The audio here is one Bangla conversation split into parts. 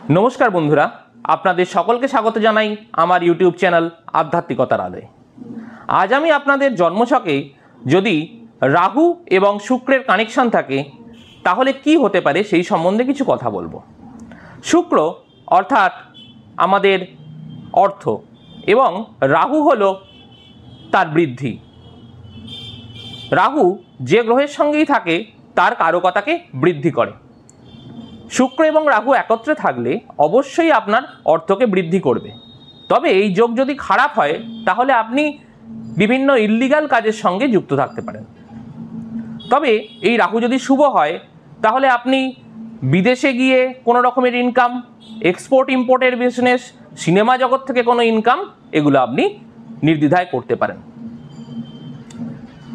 नमस्कार बंधुरा आपनादेर सकलके स्वागत जानाई आमार यूट्यूब चैनल आध्यात्मिकतार आलोय। आज आमी आपनादेर जन्मछके यदि राहु एवं शुक्रेर कानेक्शन थाके ताहले कि होते पारे सेई सम्बन्धे किछु कथा बोलबो। शुक्र अर्थात आमादेर अर्थ एवं राहु हलो तार बृद्धि। राहु जे ग्रहेर संगेई थाके तार कारकताके बृद्धि करे। शुक्र एवं राहु एकत्रे थाकले अवश्यई आपनार अर्थके बृद्धि करबे। तबे एई जोग यदि खाराप हय ताहले आपनि विभिन्न इल्लिगाल काजेर संगे जुक्त थाकते पारेन। तबे एई राहु यदि शुभ हय ताहले आपनि विदेशे गिये कोनो रकमेर इनकाम, एक्सपोर्ट इम्पोर्टेर बिजनेस, सिनेमा जगत थेके कोनो इनकाम एगुलो आपनि निर्द्विधाय करते पारेन।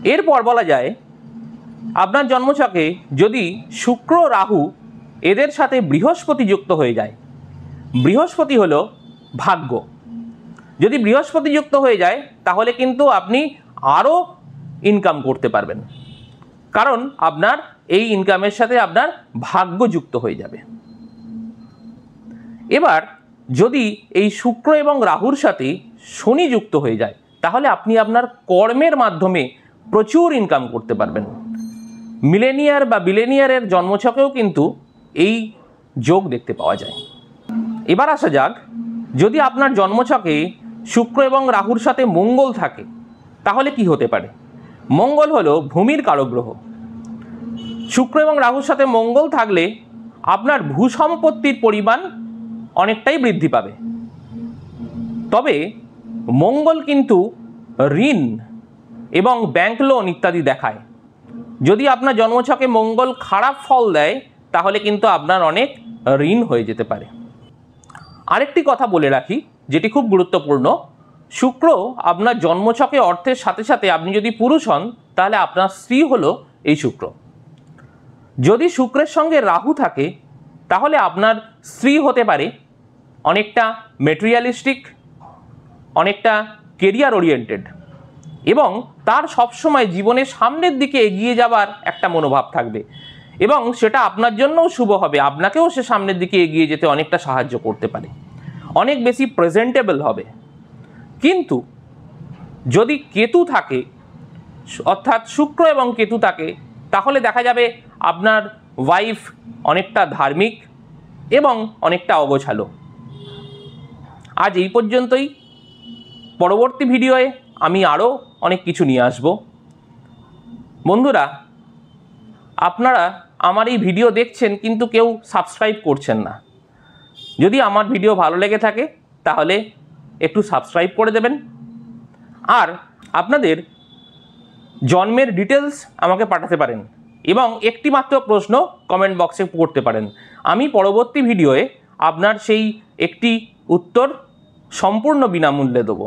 एरपर बला जाय आपनार जन्मछके यदि शुक्र राहु एদের সাথে বৃহস্পতি যুক্ত হয়ে যায়, বৃহস্পতি হলো ভাগ্য। যদি বৃহস্পতি যুক্ত হয়ে যায় তাহলে কিন্তু আপনি আরও ইনকাম করতে পারবেন, কারণ আপনার এই ইনকামের সাথে আপনার ভাগ্য যুক্ত হয়ে যাবে। এবার যদি এই শুক্র এবং রাহুর সাথে শনি যুক্ত হয়ে যায় তাহলে আপনি আপনার কর্মের মাধ্যমে প্রচুর ইনকাম করতে পারবেন। মিলেনিয়ার বা বিলেনিয়ারের জন্মছকেও কিন্তু এই যোগ দেখতে পাওয়া যায়। এবার আসা যাক, যদি আপনার জন্মছকে শুক্র এবং রাহুর সাথে মঙ্গল থাকে তাহলে কি হতে পারে। মঙ্গল হলো ভূমির কারক গ্রহ। শুক্র এবং রাহুর সাথে মঙ্গল থাকলে আপনার ভূসম্পত্তির পরিমাণ অনেকটাই বৃদ্ধি পাবে। তবে মঙ্গল কিন্তু ঋণ এবং ব্যাংক লোন ইত্যাদি দেখায়। যদি আপনার জন্মছকে মঙ্গল খারাপ ফল দেয় তাহলে কিন্তু আপনার অনেক ঋণ হয়ে যেতে পারে। আরেকটি কথা বলে রাখি যেটি খুব গুরুত্বপূর্ণ, শুক্র আপনার জন্মছকে অর্থের সাথে সাথে আপনি যদি পুরুষ হন তাহলে আপনার স্ত্রী হলো এই শুক্র। যদি শুক্রের সঙ্গে রাহু থাকে তাহলে আপনার স্ত্রী হতে পারে অনেকটা মেটেরিয়ালিস্টিক, অনেকটা কেরিয়ার ওরিয়েন্টেড এবং তার সবসময় জীবনের সামনের দিকে এগিয়ে যাবার একটা মনোভাব থাকবে এবং সেটা আপনার জন্যও শুভ হবে। আপনাকেও সে সামনের দিকে এগিয়ে যেতে অনেকটা সাহায্য করতে পারে, অনেক বেশি প্রেজেন্টেবল হবে। কিন্তু যদি কেতু থাকে অর্থাৎ শুক্র এবং কেতু থাকে তাহলে দেখা যাবে আপনার ওয়াইফ অনেকটা ধার্মিক এবং অনেকটা অগোছালো। আজ এই পর্যন্তই। পরবর্তী ভিডিওয়ে আমি আরও অনেক কিছু নিয়ে আসব। বন্ধুরা, আপনারা আমার এই ভিডিও দেখছেন কিন্তু কেউ সাবস্ক্রাইব করছেন না। যদি আমার ভিডিও ভালো লেগে থাকে তাহলে একটু সাবস্ক্রাইব করে দেবেন আর আপনাদের জন্মের ডিটেলস আমাকে পাঠাতে পারেন এবং একটি মাত্র প্রশ্ন কমেন্ট বক্সে করতে পারেন। আমি পরবর্তী ভিডিওয়ে আপনার সেই একটি উত্তর সম্পূর্ণ বিনামূল্যে দেবো।